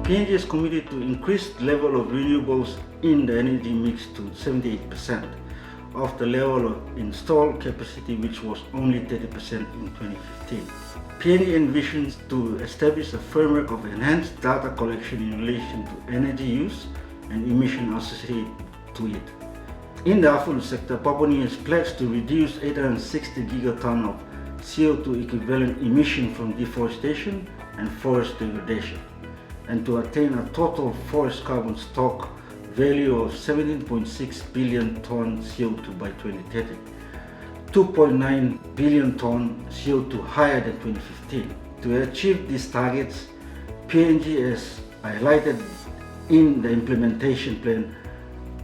PNG is committed to increase the level of renewables in the energy mix to 78% of the level of installed capacity, which was only 30% in 2015. PNG envisions to establish a framework of enhanced data collection in relation to energy use and emissions associated to it. In the AFUL sector, Papua New Guinea has pledged to reduce 860 gigaton of CO2 equivalent emission from deforestation and forest degradation, and to attain a total forest carbon stock value of 17.6 billion ton CO2 by 2030, 2.9 billion ton CO2 higher than 2015. To achieve these targets, PNG has highlighted in the implementation plan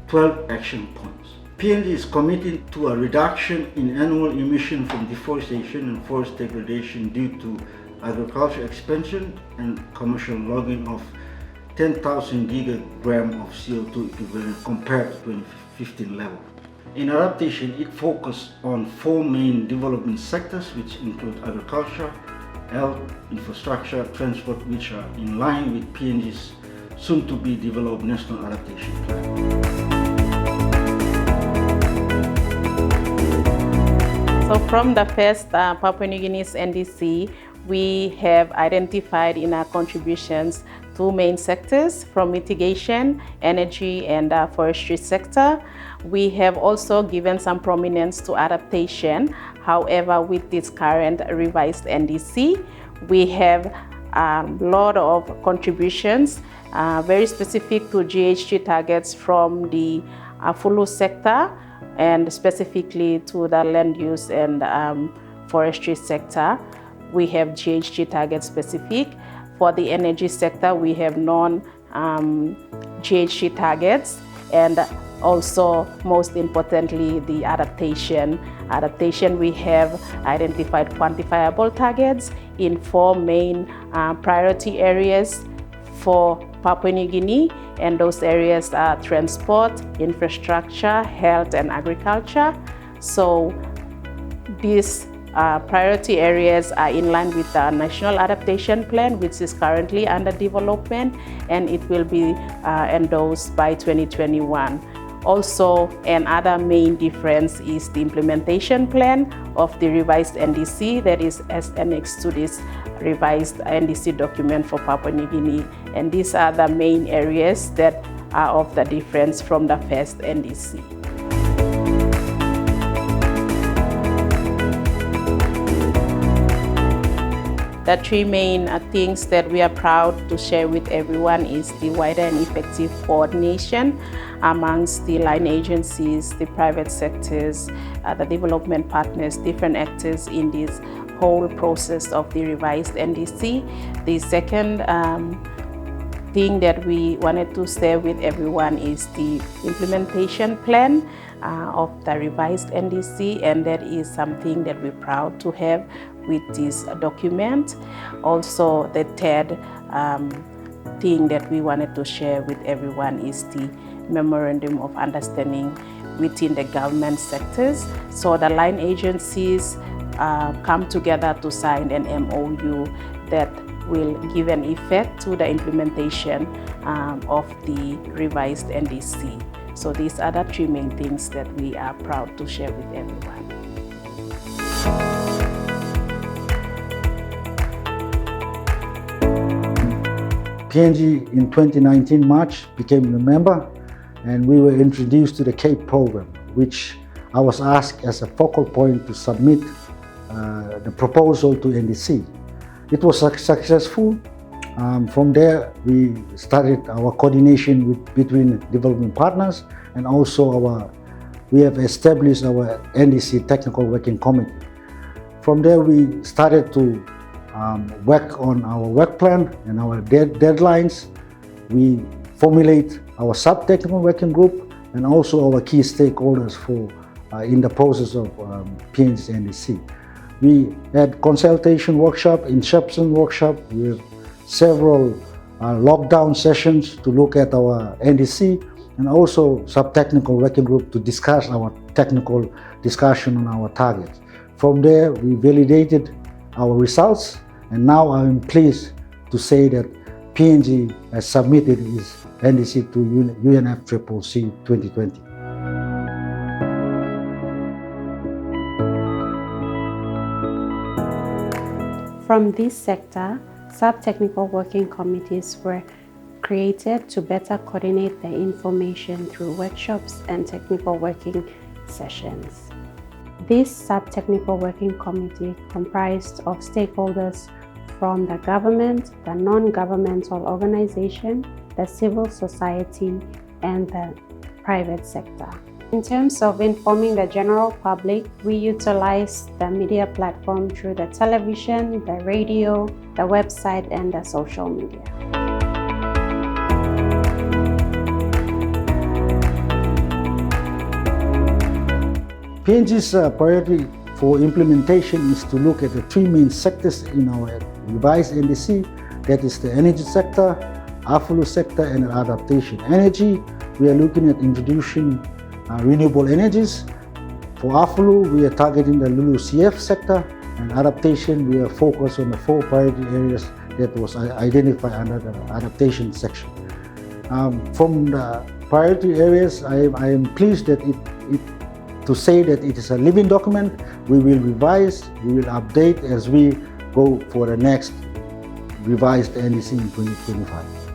12 action points. PNG is committed to a reduction in annual emission from deforestation and forest degradation due to agriculture expansion and commercial logging of 10,000 gigagram of CO2 equivalent compared to 2015 level. In adaptation, it focused on 4 main development sectors, which include agriculture, health, infrastructure, transport, which are in line with PNG's soon-to-be developed National Adaptation Plan. So from the first Papua New Guinea's NDC, we have identified in our contributions 2 main sectors from mitigation, energy, and forestry sector. We have also given some prominence to adaptation. However, with this current revised NDC, we have a lot of contributions very specific to GHG targets from the FOLU sector and specifically to the land use and forestry sector. We have GHG target specific. For the energy sector, we have non-GHG targets, and also, most importantly, the adaptation. We have identified quantifiable targets in 4 main priority areas for Papua New Guinea, and those areas are transport, infrastructure, health, and agriculture. So these priority areas are in line with the National Adaptation Plan, which is currently under development, and it will be endorsed by 2021. Also, another main difference is the implementation plan of the revised NDC that is as annexed to this revised NDC document for Papua New Guinea. And these are the main areas that are of the difference from the first NDC. The 3 main things that we are proud to share with everyone is the wider and effective coordination amongst the line agencies, the private sectors, the development partners, different actors in this whole process of the revised NDC. The second thing that we wanted to share with everyone is the implementation plan of the revised NDC, and that is something that we're proud to have with this document. Also, the third thing that we wanted to share with everyone is the Memorandum of Understanding within the government sectors. So the line agencies come together to sign an MOU that will give an effect to the implementation of the revised NDC. So these are the 3 main things that we are proud to share with everyone. PNG in 2019 March became a member, and we were introduced to the CAPE program, which I was asked as a focal point to submit the proposal to NDC. It was successful. From there, we started our coordination between development partners, and also we have established our NDC Technical Working Committee. From there, we started to work on our work plan and our deadlines. We formulate our sub-technical working group and also our key stakeholders in the process of PNG's NDC. We had consultation workshop, inception workshop, with several lockdown sessions to look at our NDC, and also sub-technical working group to discuss our technical discussion on our targets. From there, we validated our results, and now I'm pleased to say that PNG has submitted its NDC to UNFCCC 2020. From this sector, sub-technical working committees were created to better coordinate the information through workshops and technical working sessions. This sub-technical working committee comprised of stakeholders from the government, the non-governmental organization, the civil society, and the private sector. In terms of informing the general public, we utilize the media platform through the television, the radio, the website, and the social media. PNG's priority for implementation is to look at the three main sectors in our revised NDC, that is the energy sector, AFLU sector, and adaptation. Energy, we are looking at introducing renewable energies. For AFLU, we are targeting the LULUCF sector, and adaptation, we are focused on the 4 priority areas that was identified under the adaptation section. From the priority areas, I am pleased that to say that it is a living document. We will revise, we will update as we go for the next revised NDC in 2025.